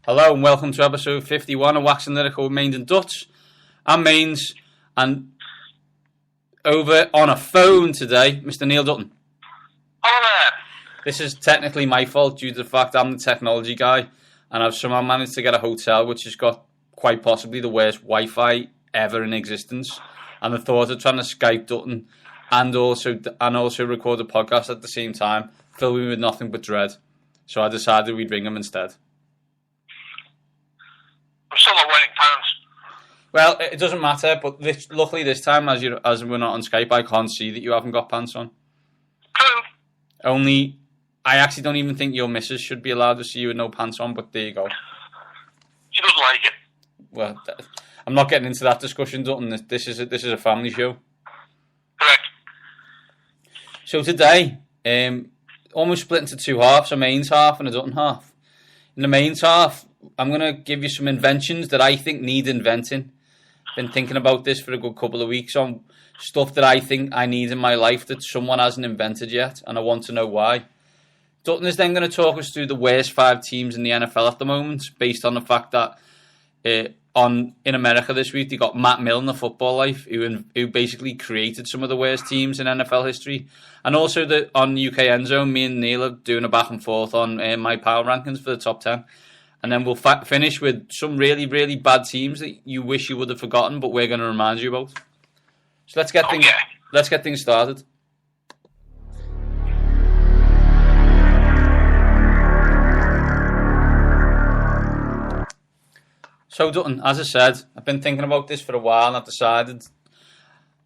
Hello and welcome to episode 51 of Waxing Lyrical with Mainz and Dutts. I'm Mainz, and over on a phone today, Mr. Neil Dutton. Hello there. This is technically my fault due to the fact I'm the technology guy, and I've somehow managed to get a hotel which has got quite possibly the worst Wi-Fi ever in existence. And the thought of trying to Skype Dutton and also record a podcast at the same time filled me with nothing but dread. So I decided we'd ring him instead. I'm still not wearing pants. Well, it doesn't matter, but luckily this time, as we're not on Skype, I can't see that you haven't got pants on. True. Only, I actually don't even think your missus should be allowed to see you with no pants on, but there you go. She doesn't like it. Well, I'm not getting into that discussion, Dutton. This is a family show. Correct. So today, almost split into two halves, a Mainz half and a Dutton half. In the Mainz half, I'm going to give you some inventions that I think need inventing. Been thinking about this for a good couple of weeks on stuff that I think I need in my life that someone hasn't invented yet, and I want to know why. Dutton is then going to talk us through the worst 5 teams in the NFL at the moment, based on the fact that in America this week they got Matt Milne, the Football Life, who basically created some of the worst teams in NFL history. And also on UK End Zone, me and Neil are doing a back and forth on my power rankings for the top 10. And then we'll finish with some really, really bad teams that you wish you would have forgotten, but we're going to remind you about. So let's get things started. So Dutton, as I said, I've been thinking about this for a while, and I've decided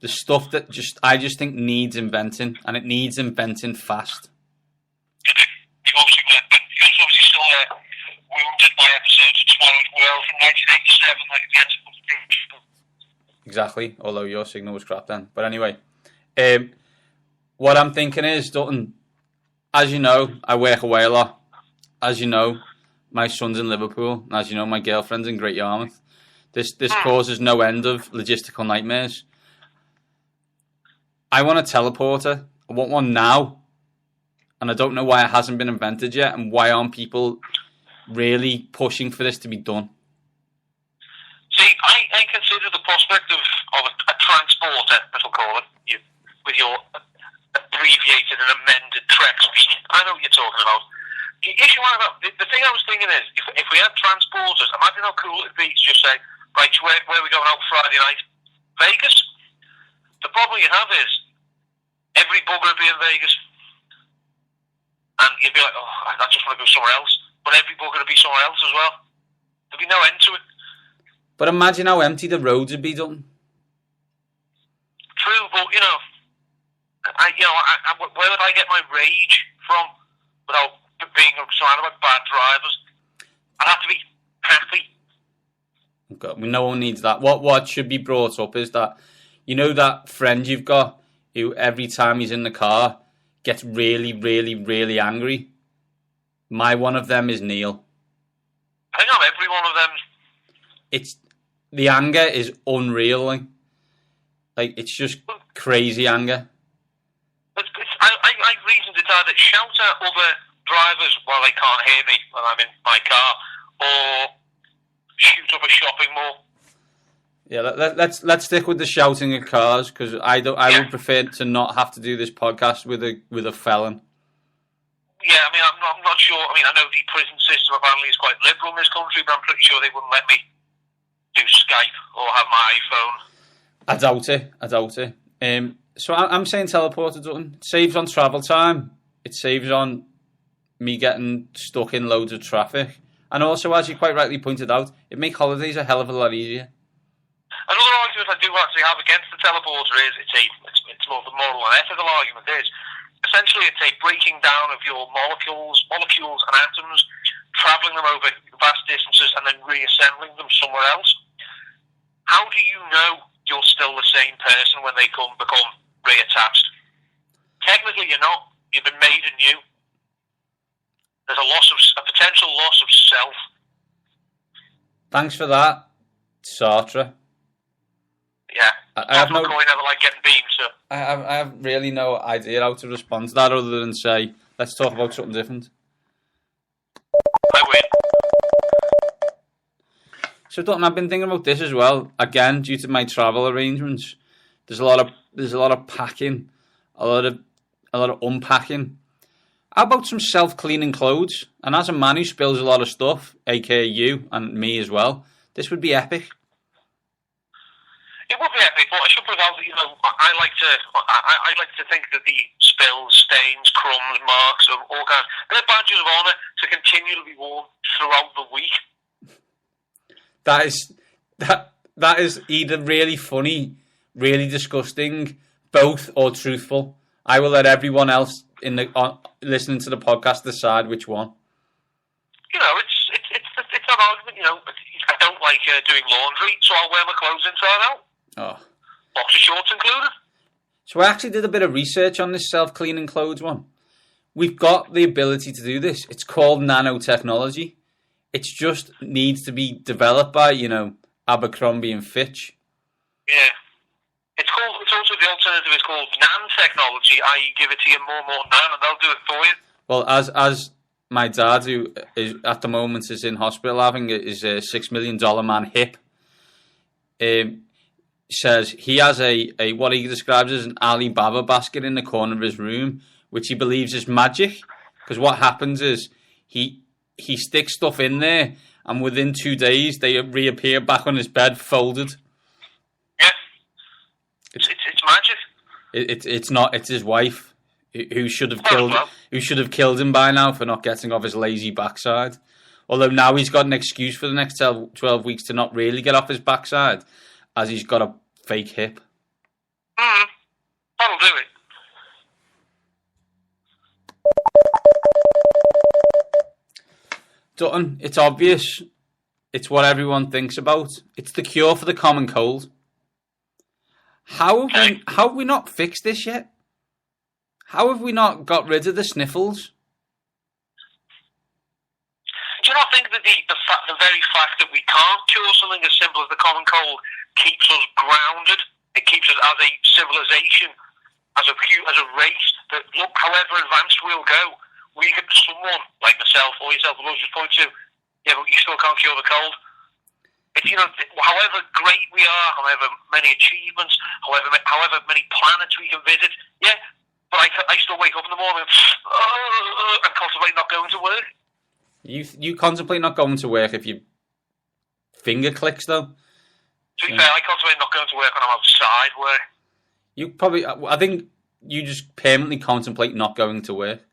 the stuff that I just think needs inventing, and it needs inventing fast. You're obviously still wounded by episodes of Tomorrow's World from 1987, like the end of the Exactly, although your signal was crap then. But anyway, what I'm thinking is, Dutton, as you know, I work away a lot. As you know, my son's in Liverpool. And as you know, my girlfriend's in Great Yarmouth. This causes no end of logistical nightmares. I want a teleporter. I want one now. And I don't know why it hasn't been invented yet, and why aren't people really pushing for this to be done. See, I consider the prospect of a transporter, as we'll call it, with your abbreviated and amended trek speak. I know what you're talking about. The issue the thing I was thinking is, if we had transporters, imagine how cool it'd be to just say, right, where are we going out Friday night? Vegas? The problem you have is, every bugger would be in Vegas. And you'd be like, oh, I just want to go somewhere else. But every bugger would be somewhere else as well. There'd be no end to it. But imagine how empty the roads would be, Dutton. True, but where would I get my rage from without being surrounded by bad drivers? I'd have to be happy. God, no one needs that. What should be brought up is that, you know, that friend you've got who every time he's in the car gets really, really, really angry. My one of them is Neil. I think I'm every one of them. The anger is unreal. Like it's just crazy anger. I reasoned it either shout at other drivers while they can't hear me when I'm in my car, or shoot up a shopping mall. Yeah, let's stick with the shouting at cars, because I would prefer to not have to do this podcast with a felon. Yeah, I mean, I'm not sure. I mean, I know the prison system apparently is quite liberal in this country, but I'm pretty sure they wouldn't let me do Skype or have my iPhone. I doubt it. So I'm saying teleporter, Dutton. It saves on travel time. It saves on me getting stuck in loads of traffic. And also, as you quite rightly pointed out, it makes holidays a hell of a lot easier. Another argument I do actually have against the teleporter is it's more of a moral and ethical argument. Essentially, it's a breaking down of your molecules and atoms, travelling them over vast distances, and then reassembling them somewhere else. How do you know you're still the same person when they become reattached? Technically, you're not. You've been made anew. There's a potential loss of self. Thanks for that, Sartre. Yeah. I have no. Never like getting beamed, so. I have really no idea how to respond to that other than say, let's talk about something different. I win. So, Dutton, I've been thinking about this as well. Again, due to my travel arrangements, there's a lot of packing, a lot of unpacking. How about some self-cleaning clothes? And as a man who spills a lot of stuff, aka you and me as well, this would be epic. It would be epic, but I should put out that, you know, I like to think that the spills, stains, crumbs, marks, of all kinds, they're badges of honour to continue to be worn throughout the week. That is either really funny, really disgusting, both, or truthful. I will let everyone else listening to the podcast decide which one. You know, it's an argument. You know, I don't like doing laundry, so I'll wear my clothes inside out. Oh. Boxer shorts included. So I actually did a bit of research on this self-cleaning clothes one. We've got the ability to do this. It's called nanotechnology. It just needs to be developed by, you know, Abercrombie and Fitch. Yeah. It's also the alternative is called nanotechnology, i.e. give it to you more nan, and they'll do it for you. Well, as my dad, who is at the moment is in hospital having his $6 million man hip, says he has a what he describes as an Alibaba basket in the corner of his room, which he believes is magic. Because what happens is he sticks stuff in there, and within 2 days they reappear back on his bed folded. Yeah, it's magic. It's not. It's his wife who should have killed him by now for not getting off his lazy backside. Although now he's got an excuse for the next 12 weeks to not really get off his backside, as he's got a fake hip. That'll do it. Dutton, it's obvious. It's what everyone thinks about. It's the cure for the common cold. How have we not fixed this yet? How have we not got rid of the sniffles? Do you not think that the very fact that we can't cure something as simple as the common cold keeps us grounded? It keeps us as a civilization, as a race, that look, however advanced we'll go, we get someone like myself or yourself will always just point to, yeah, but you still can't cure the cold. It's, you know, however great we are, however many achievements, however many planets we can visit, yeah, but I still wake up in the morning and contemplate not going to work. You contemplate not going to work if your finger clicks, though. To be fair, I contemplate not going to work when I'm outside work. I think you just permanently contemplate not going to work.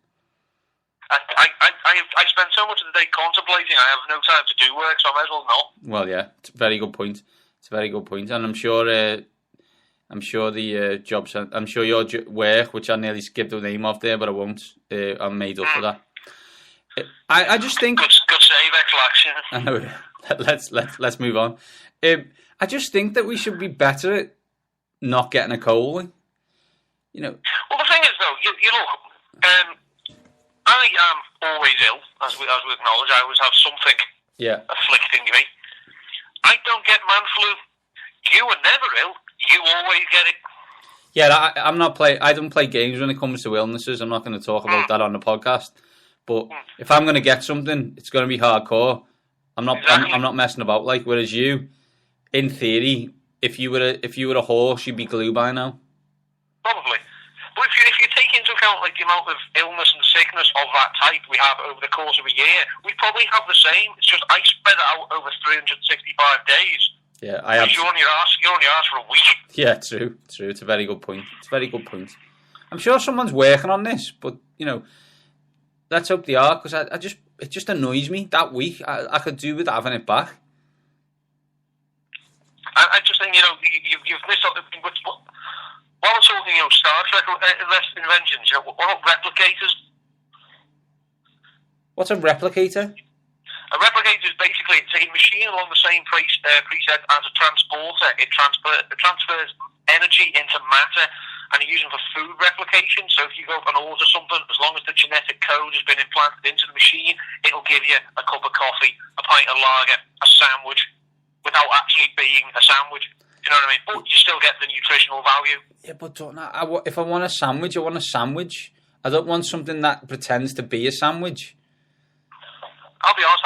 I spend so much of the day contemplating, I have no time to do work, so I might as well not. Well, yeah, it's a very good point. And I'm sure the jobs. I'm sure your work, which I nearly skipped the name of there, but I won't. I'm made up for that. I just think. Good save, X-Laction. I know. Let's move on. I just think that we should be better at not getting a cold. You know. Well, the thing is, though, you look. I am always ill, as we acknowledge. I always have something afflicting me. I don't get man flu. You are never ill. You always get it. Yeah, I don't play games when it comes to illnesses. I'm not going to talk about that on the podcast. But if I'm going to get something, it's going to be hardcore. I'm not messing about. Like, whereas you, in theory, if you were a horse, you'd be glue by now. Probably. But if you take into account like the amount of illness and sickness of that type we have over the course of a year, we probably have the same. It's just I spread it out over 365 days. Yeah, I have. You're on your ass for a week. Yeah, true. It's a very good point. I'm sure someone's working on this, but you know, let's hope they are, because it just annoys me that week. I could do with having it back. I just think, you know, you've missed out. While we're talking, you know, Star Trek inventions, you know, what about replicators? What's a replicator? A replicator is basically it's a machine along the same preset as a transporter. It transfers energy into matter, and you use them for food replication. So if you go and order something, as long as the genetic code has been implanted into the machine, it'll give you a cup of coffee, a pint of lager, a sandwich, without actually being a sandwich. Do you know what I mean? But you still get the nutritional value. Yeah, but if I want a sandwich, I want a sandwich. I don't want something that pretends to be a sandwich. I'll be honest,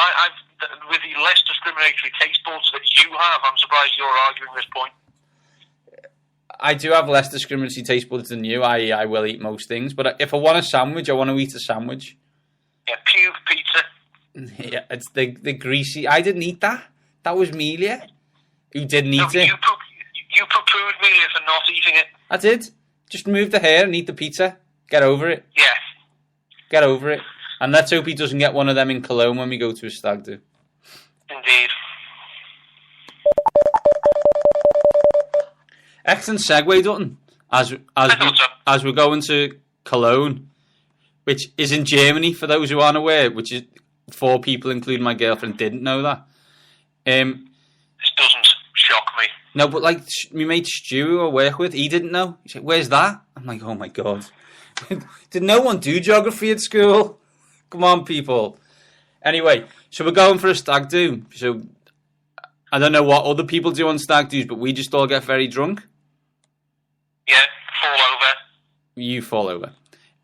with the less discriminatory taste buds that you have, I'm surprised you're arguing this point. I do have less discriminatory taste buds than you. I will eat most things, but if I want a sandwich, I want to eat a sandwich. Yeah, pube pizza. Yeah, it's the greasy. I didn't eat that. That was Melia who didn't eat it. You poo-pooed Melia for not eating it. I did. Just move the hair and eat the pizza. Get over it. Yes. Get over it. And let's hope he doesn't get one of them in Cologne when we go to a stag do. Indeed. Excellent segue, Dutton. As we're going to Cologne, which is in Germany, for those who aren't aware, which is 4 people, including my girlfriend, didn't know that. This doesn't shock me. No, but like my mate Stu, who I work with, he didn't know. He said, "Where's that?" I'm like, "Oh my god, did no one do geography at school? Come on, people." Anyway, so we're going for a stag do. So I don't know what other people do on stag do's, but we just all get very drunk. Yeah, fall over. You fall over.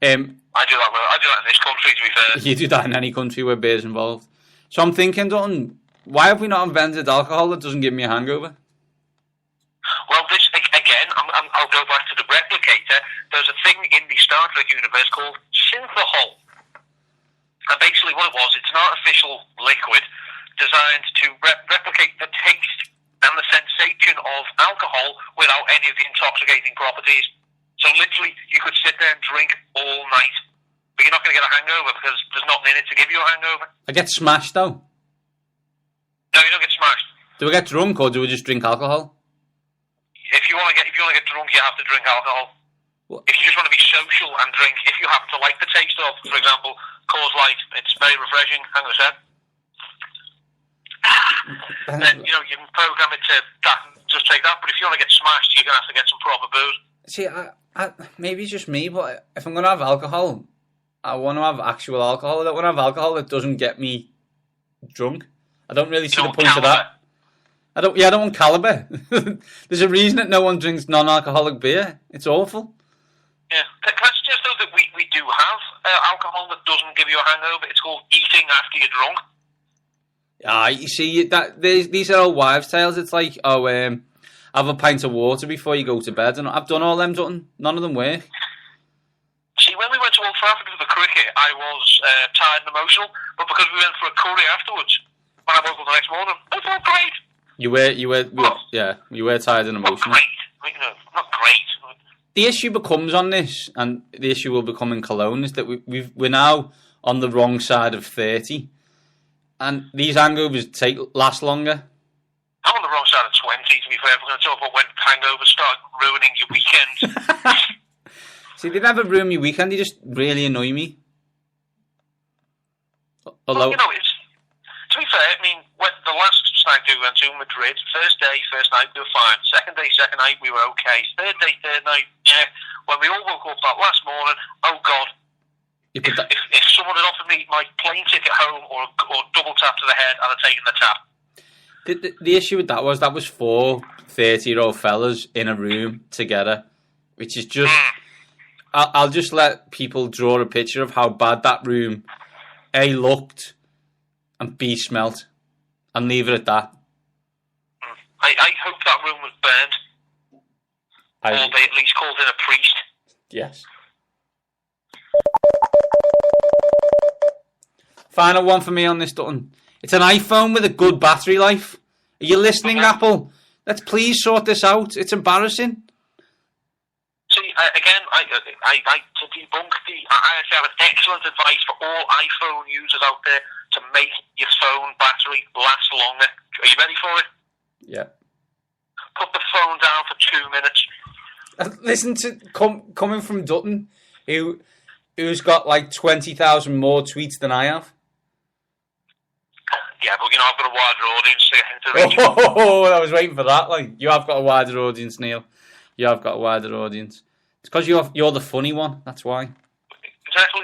I do that in this country, to be fair. You do that in any country where beer's involved. So I'm thinking, Dutton, why have we not invented alcohol that doesn't give me a hangover? Well, this again, I'll go back to the replicator. There's a thing in the Star Trek universe called synthahol. And basically what it was, it's an artificial liquid designed to replicate the taste and the sensation of alcohol without any of the intoxicating properties. So literally, you could sit there and drink all night, but you're not going to get a hangover because there's nothing in it to give you a hangover. I get smashed, though. No, you don't get smashed. Do we get drunk, or do we just drink alcohol? If you want to get drunk, you have to drink alcohol. What? If you just want to be social and drink, if you happen to like the taste of, for example, Coors Light, it's very refreshing. Hang on a sec. Then you can program it to that and just take that. But if you want to get smashed, you're going to have to get some proper booze. See, maybe it's just me, but if I'm going to have alcohol, I want to have actual alcohol. I don't want to have alcohol that doesn't get me drunk. I don't really see the point of that. I don't want Caliber. There's a reason that no one drinks non-alcoholic beer. It's awful. Yeah. Can I suggest, though, that we do have alcohol that doesn't give you a hangover? It's called eating after you're drunk. You see, these are all wives' tales. It's like, have a pint of water before you go to bed. And I've done all them, none of them work. See, when we went to Old Trafford for the cricket, I was tired and emotional. But because we went for a curry afterwards, when I woke up the next morning, I felt great. You were tired and emotional. Not great. The issue becomes on this, and the issue will become in Cologne, is that we're now on the wrong side of 30, and these hangovers last longer. I'm on the wrong side of 20, to be fair. We're going to talk about when hangovers start ruining your weekend. See, they never ruin my weekend, they just really annoy me. Although, to be fair, I mean, when the last stag do we went to Madrid, first night we were fine. Second night we were okay. Third night, yeah. When we all woke up that last morning, oh God. If someone had offered me my plane ticket home or double tap to the head, I'd have taken the tap. The issue with that was 4 30-year-old fellas in a room together, which is just... I'll just let people draw a picture of how bad that room A looked and B smelt, and leave it at that. I hope that room was burned. Or they at least called in a priest. Yes. Final one for me on this, Dutton. It's an iPhone with a good battery life. Are you listening, Apple? Let's please sort this out. It's embarrassing. See, again, I to debunk I actually have an excellent advice for all iPhone users out there to make your phone battery last longer. Are you ready for it? Yeah. Put the phone down for 2 minutes. Listen to coming from Dutton, who's got like 20,000 more tweets than I have. Yeah, but I've got a wider audience to reach. Oh, I was waiting for that. Like, you have got a wider audience, Neil. You have got a wider audience. It's because you're the funny one. That's why. Exactly.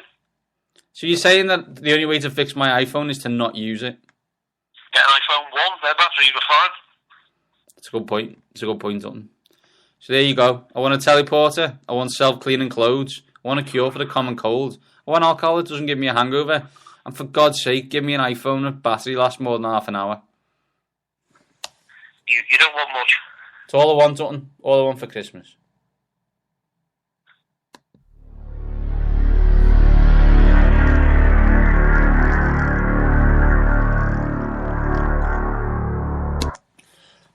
So you're saying that the only way to fix my iPhone is to not use it? Get an iPhone 1, their batteries were fine. That's a good point. It's a good point, Dutton. So there you go. I want a teleporter. I want self-cleaning clothes. I want a cure for the common cold. I want alcohol that doesn't give me a hangover. And for God's sake, give me an iPhone that battery lasts more than half an hour. You don't want much. It's all I want, Dutton. All I want for Christmas.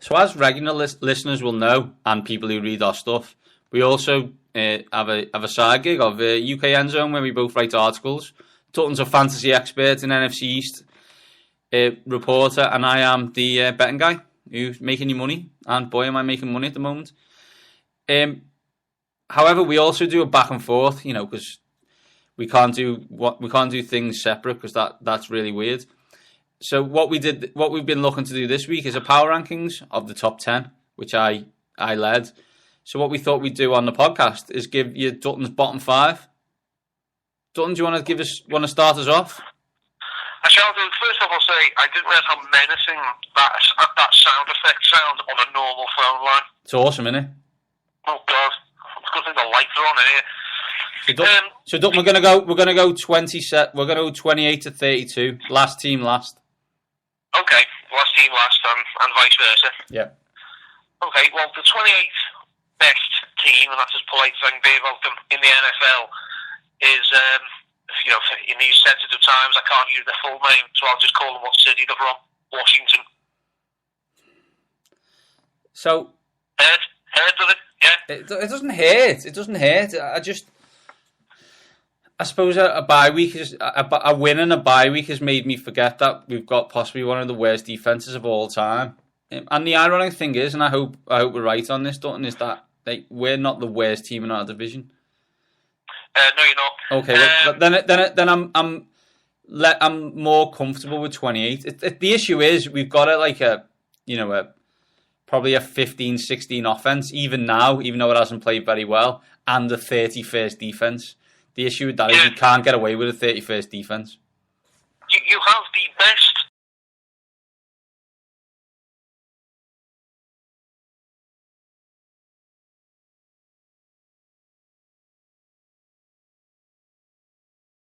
So as regular listeners will know, and people who read our stuff, we also have a side gig of UK End Zone where we both write articles. Dutton's a fantasy expert in NFC East reporter, and I am the betting guy who's making you money. And boy, am I making money at the moment. However, we also do a back and forth, because we can't do things separate because that's really weird. So what we've been looking to do this week is a power rankings of the top 10, which I led. So what we thought we'd do on the podcast is give you Dutton's bottom 5. Dutton, do you want to start us off? I shall do. First of all, say I didn't realise how menacing that sound effect sounds on a normal phone line. It's awesome, isn't it? Oh God, it's a good thing the lights are on in here. So Dutton, we're gonna go 20 set. We're gonna go 28 to 32. Last team last. Okay, last team last, and vice versa. Yeah. Okay, well, the 28th best team, and that's as polite as I can be about them in the NFL, is, in these sensitive times, I can't use their full name, so I'll just call them what city they're from. Washington. So. Heard of it? Yeah. It doesn't hurt. It doesn't hurt. I suppose a bye week a win and a bye week has made me forget that we've got possibly one of the worst defenses of all time. And the ironic thing is, and I hope we're right on this, Dutton, is that we're not the worst team in our division. No, you're not. Okay, then I'm more comfortable with 28. The issue is we've got probably a 15-16 offense even now, even though it hasn't played very well, and the 31st defense. The issue with that is you can't get away with a 31st defense. You have the best.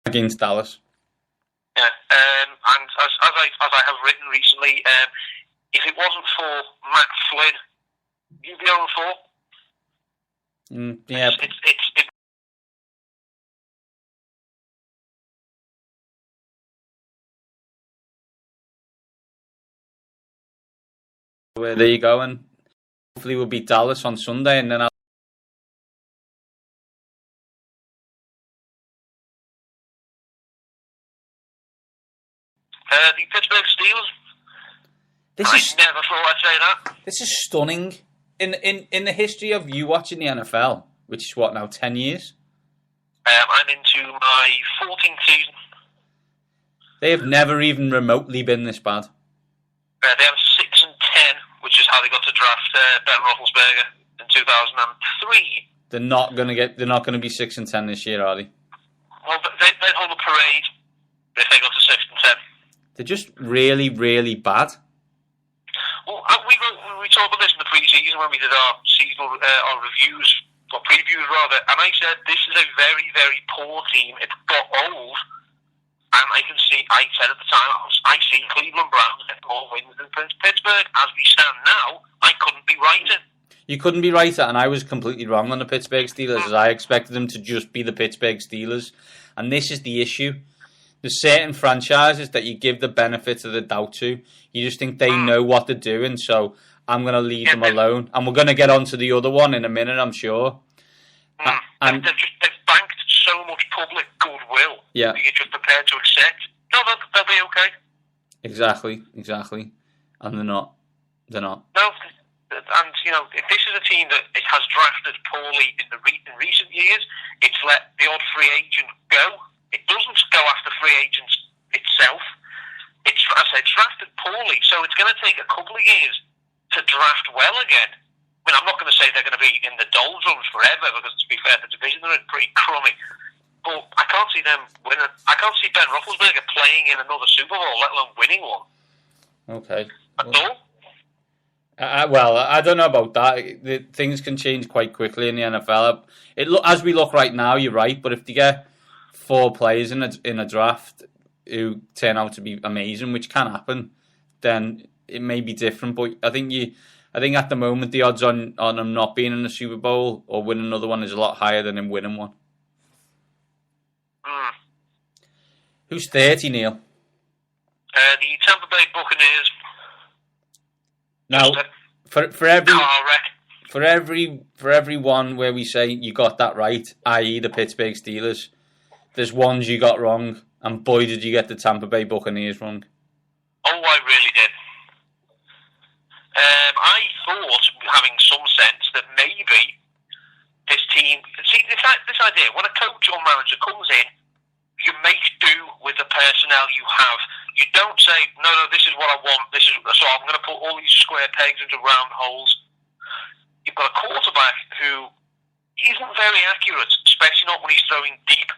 Against Dallas. Yeah, and as I have written recently, if it wasn't for Matt Flynn, you'd be 0-4. Yeah. It's Well, there you go, and hopefully we'll beat Dallas on Sunday, and then the Pittsburgh Steelers. I never thought I'd say that. This is stunning. In the history of you watching the NFL, which is what now, 10 years? I'm into my 14th season. They have never even remotely been this bad. They have 6-10, which is how they got to draft Ben Roethlisberger in 2003. They're not going to be 6-10 this year, are they? Well, they'd hold a parade if they got to 6-10. They're just really, really bad. Well, we talked about this in the pre-season when we did our seasonal our reviews, or previews rather, and I said this is a very, very poor team. It got old, and I said at the time, I see Cleveland Browns get more wins than Pittsburgh. As we stand now, I couldn't be righter. You couldn't be righter, and I was completely wrong on the Pittsburgh Steelers, as I expected them to just be the Pittsburgh Steelers. And this is the issue. There's certain franchises that you give the benefit of the doubt to. You just think they know what they're doing, so I'm going to leave them alone. And we're going to get on to the other one in a minute, I'm sure. And they've banked so much public goodwill that you're just prepared to accept. No, they'll be okay. Exactly. And they're not. No, and if this is a team that it has drafted poorly in recent years, it's let the odd free agent go. It doesn't go after free agents itself. It's drafted poorly, so it's going to take a couple of years to draft well again. I mean, I'm not going to say they're going to be in the doldrums forever, because to be fair, the division they're in pretty crummy. But I can't see them winning. I can't see Ben Roethlisberger playing in another Super Bowl, let alone winning one. Okay. At all. Well, I don't know about that. Things can change quite quickly in the NFL. As we look right now, you're right. But if they get 4 players in a draft, who turn out to be amazing, which can happen, then it may be different. But I think at the moment the odds on him not being in the Super Bowl or winning another one is a lot higher than him winning one. Who's 30, Neil? The Tampa Bay Buccaneers. Now, for every one where we say you got that right, i.e. the Pittsburgh Steelers, there's ones you got wrong, and boy did you get the Tampa Bay Buccaneers wrong. Oh, I really did. I thought, having some sense, that maybe this team... See, this idea, when a coach or manager comes in, you make do with the personnel you have. You don't say, no, this is what I want, so I'm going to put all these square pegs into round holes. You've got a quarterback who isn't very accurate, especially not when he's throwing deep.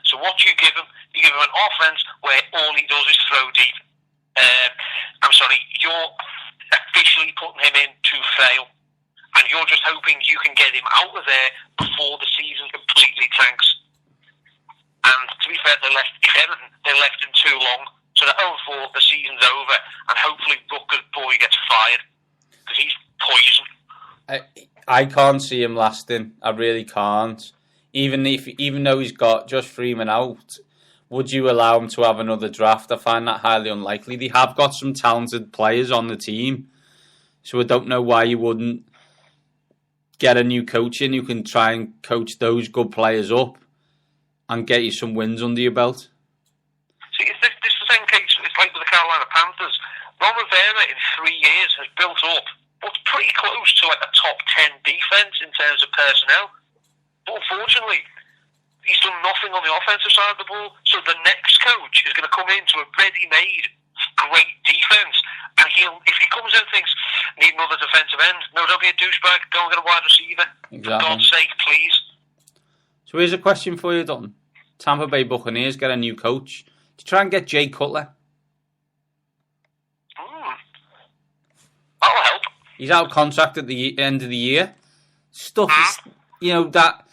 So what do you give him? You give him an offense where all he does is throw deep. You're officially putting him in to fail, and you're just hoping you can get him out of there before the season completely tanks. And to be fair, they left him too long. So they're 0-4, the season's over, and hopefully Booker's boy gets fired, because he's poison. I can't see him lasting. I really can't. Even though he's got Josh Freeman out, would you allow him to have another draft? I find that highly unlikely. They have got some talented players on the team, so I don't know why you wouldn't get a new coach in who can try and coach those good players up and get you some wins under your belt. See, this is the same case. It's like with the Carolina Panthers. Ron Rivera in 3 years has built up what's pretty close to like a top 10 defense in terms of personnel. But unfortunately, he's done nothing on the offensive side of the ball. So the next coach is going to come into a ready-made, great defense. And if he comes in and thinks, need another defensive end, no, don't be a douchebag, go and get a wide receiver. Exactly. For God's sake, please. So here's a question for you, Dalton. Tampa Bay Buccaneers get a new coach to try and get Jay Cutler. That'll help. He's out of contract at the end of the year. Stuff, that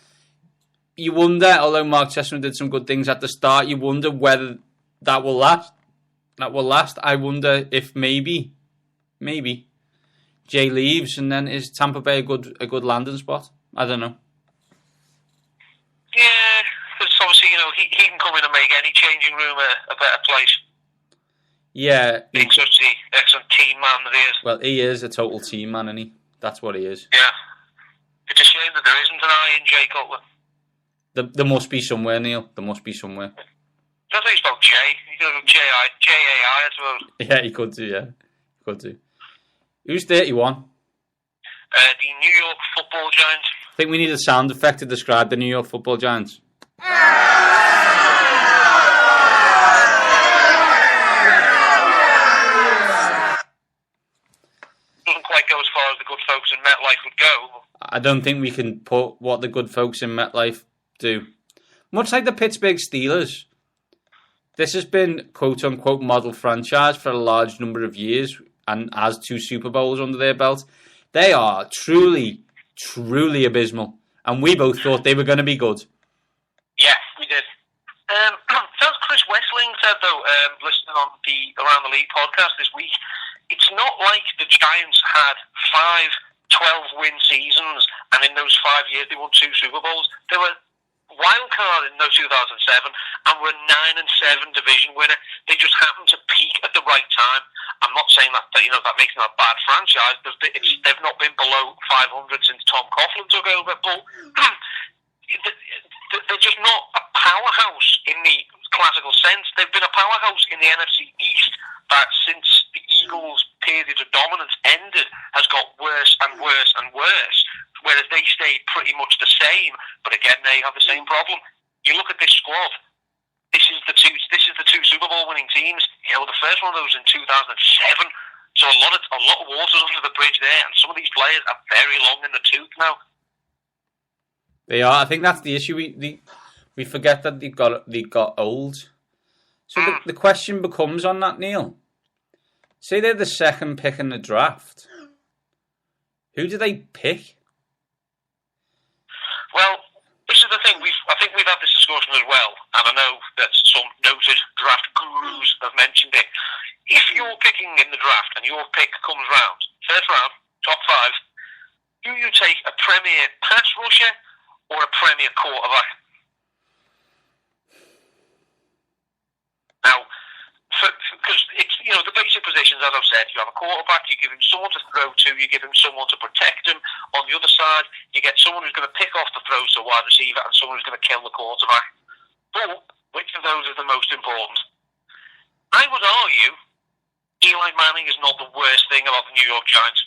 you wonder, although Mark Chessman did some good things at the start, you wonder whether that will last. I wonder if maybe Jay leaves and then is Tampa Bay a good landing spot? I don't know. Yeah, because obviously, he can come in and make any changing room a better place. Yeah. Being such the excellent team man that he is. Well, he is a total team man, isn't he? That's what he is. Yeah. It's a shame that there isn't an I in Jay Cutler. There must be somewhere, Neil. There must be somewhere. That's how you spell Jay. You could have J-A-I, I suppose. Yeah, he could do, yeah. He could do. Who's 31? The New York Football Giants. I think we need a sound effect to describe the New York Football Giants. Doesn't quite go as far as the good folks in MetLife would go. I don't think we can put what the good folks in MetLife do. Much like the Pittsburgh Steelers, this has been quote-unquote model franchise for a large number of years and has 2 Super Bowls under their belt. They are truly, truly abysmal. And we both thought they were going to be good. Yeah, we did. As Chris Wessling said, though, listening on the Around the League podcast this week, it's not like the Giants had 5 12-win seasons, and in those 5 years they won 2 Super Bowls. They were wild card in 2007 and were a 9-7 division winner. They just happened to peak at the right time. I'm not saying that that makes them a bad franchise. They've not been below 500 since Tom Coughlin took over, but they're just not a powerhouse in the classical sense. They've been a powerhouse in the NFC East that since the Eagles' period of dominance ended has got worse and worse and worse, whereas they stayed pretty much the same. But again, they have the same problem. You look at this squad. This is the two Super Bowl winning teams. The first one of those in 2007. So a lot of water's under the bridge there, and some of these players are very long in the tooth now. They are. I think that's the issue. We forget that they got old. So the question becomes on that, Neil. Say they're the second pick in the draft. Who do they pick? Well, this is the thing. I think we've had this discussion as well, and I know that some noted draft guru have mentioned it. If you're picking in the draft and your pick comes round, first round, top 5, do you take a premier pass rusher or a premier quarterback? Now, because it's, the basic positions, as I've said, you have a quarterback, you give him someone to throw to, you give him someone to protect him. On the other side, you get someone who's going to pick off the throws to a wide receiver and someone who's going to kill the quarterback. But which of those is the most important? I would argue Eli Manning is not the worst thing about the New York Giants.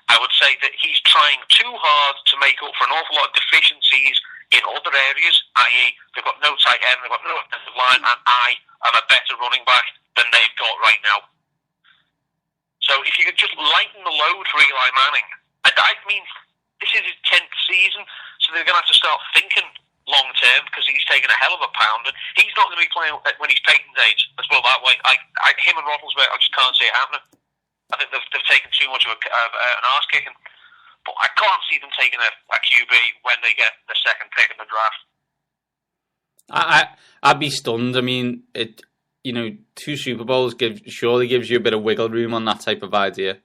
I would say that he's trying too hard to make up for an awful lot of deficiencies in other areas, i.e. they've got no tight end, they've got no offensive line, and I am a better running back than they've got right now. So if you could just lighten the load for Eli Manning, I mean, this is his 10th season, so they're going to have to start thinking long term because he's taken a hell of a pound, and he's not going to be playing when he's Peyton's age. Let's put it that way. Him and Roethlisberger, I just can't see it happening. I think they've taken too much of an arse kicking, but I can't see them taking a QB when they get the second pick in the draft. I'd be stunned. I mean, 2 Super Bowls surely gives you a bit of wiggle room on that type of idea.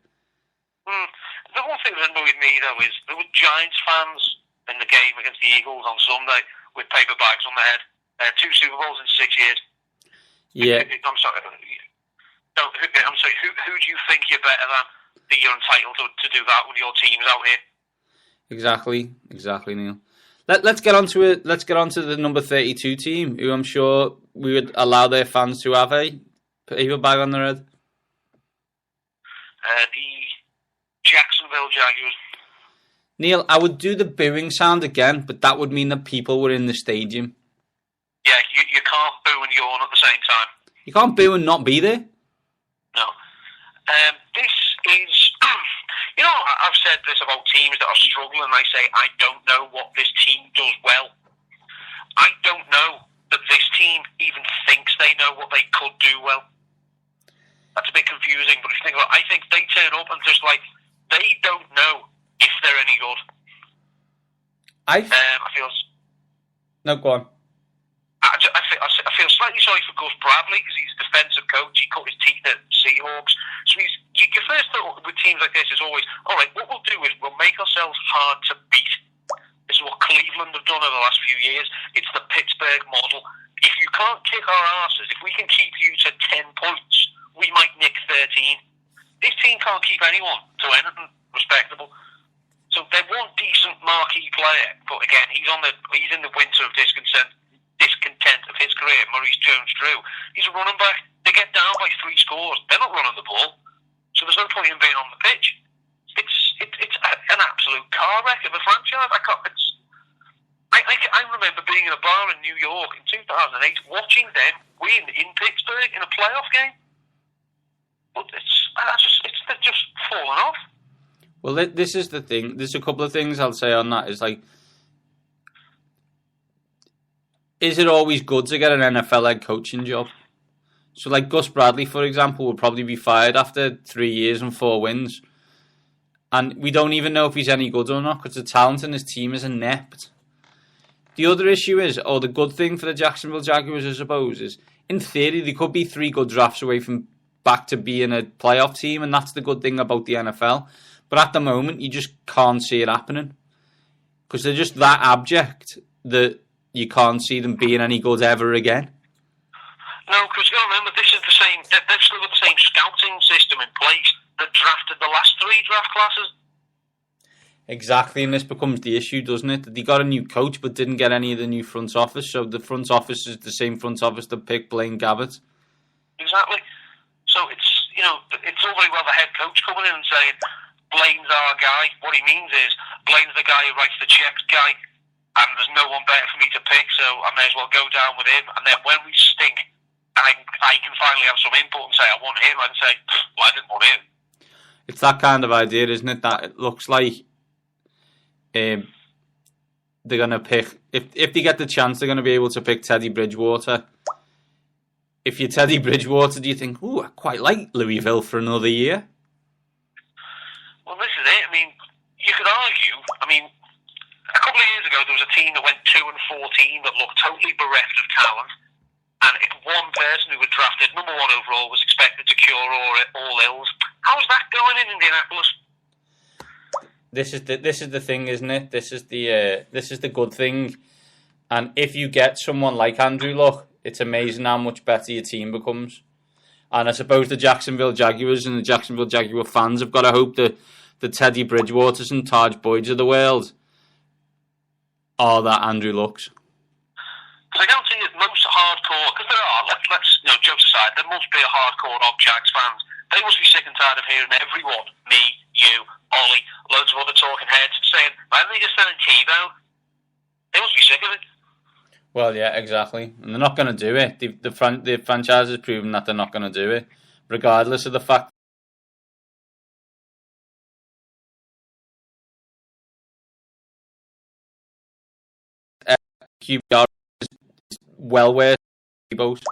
The one thing that annoyed me though is there were Giants fans in the game against the Eagles on Sunday with paper bags on their head. 2 Super Bowls in 6 years. Yeah. I'm sorry. No, I'm sorry. Who do you think you're better than that you're entitled to do that when your team's out here? Exactly, Neil. Let's get on to it. Let's get on to the number 32 team, who I'm sure we would allow their fans to have a paper bag on their head. The Jacksonville Jaguars. Neil, I would do the booing sound again, but that would mean that people were in the stadium. Yeah, you can't boo and yawn at the same time. You can't boo and not be there. No. This is... I've said this about teams that are struggling, and I say, I don't know what this team does well. I don't know that this team even thinks they know what they could do well. That's a bit confusing, but if you think about it, I think they turn up and just they don't know if they're any good. I feel... No, go on. I feel slightly sorry for Gus Bradley because he's a defensive coach. He cut his teeth at Seahawks. So your first thought with teams like this is always, all right, what we'll do is we'll make ourselves hard to beat. This is what Cleveland have done over the last few years. It's the Pittsburgh model. If you can't kick our asses, if we can keep you to 10 points, we might nick 13. This team can't keep anyone to anything respectable. So they're one decent marquee player, but again, he's in the winter of discontent of his career. Maurice Jones-Drew, he's a running back. They get down by 3 scores. They're not running the ball, so there's no point in being on the pitch. It's an absolute car wreck of a franchise. I remember being in a bar in New York in 2008, watching them win in Pittsburgh in a playoff game. But they're just fallen off. Well, this is the thing. There's a couple of things I'll say on that. It's is it always good to get an NFL head coaching job? So, Gus Bradley, for example, will probably be fired after 3 years and 4 wins. And we don't even know if he's any good or not because the talent in his team is inept. The other issue is, the good thing for the Jacksonville Jaguars, I suppose, is in theory they could be 3 good drafts away from back to being a playoff team, and that's the good thing about the NFL. But at the moment, you just can't see it happening because they're just that abject that you can't see them being any good ever again. No, because you got to remember, this is the same. They've still got the same scouting system in place that drafted the last 3 draft classes. Exactly, and this becomes the issue, doesn't it? That they got a new coach but didn't get any of the new front office, so the front office is the same front office that picked Blaine Gabbert. Exactly. So it's all very well the head coach coming in and saying, Blaine's our guy. What he means is, Blaine's the guy who writes the checks guy, and there's no one better for me to pick, so I may as well go down with him. And then when we stink, I can finally have some input and say, I want him, and say, well, I didn't want him. It's that kind of idea, isn't it? That it looks like they're going to pick, if they get the chance, they're going to be able to pick Teddy Bridgewater. If you're Teddy Bridgewater, do you think, I quite like Louisville for another year? Well, this is it. I mean, you could argue, a couple of years ago, there was a team that went 2-14 that looked totally bereft of talent. and if one person who was drafted number one overall was expected to cure all ills. How's that going in Indianapolis? This is the thing, isn't it? This is the good thing. And if you get someone like Andrew Luck, it's amazing how much better your team becomes. And I suppose the Jacksonville Jaguars and the Jacksonville Jaguar fans have got to hope that the Teddy Bridgewaters and Taj Boyds of the world are that Andrew Lucks. Because I guarantee you, most hardcore, because there are, let's jokes aside, there must be a hardcore of Jags fans. They must be sick and tired of hearing everyone, me, you, Ollie, loads of other talking heads, saying, why don't they just send T-Bone? They must be sick of it. Well, yeah, exactly. And they're not going to do it. The franchise has proven that they're not going to do it, regardless of the fact QBR is well worth both.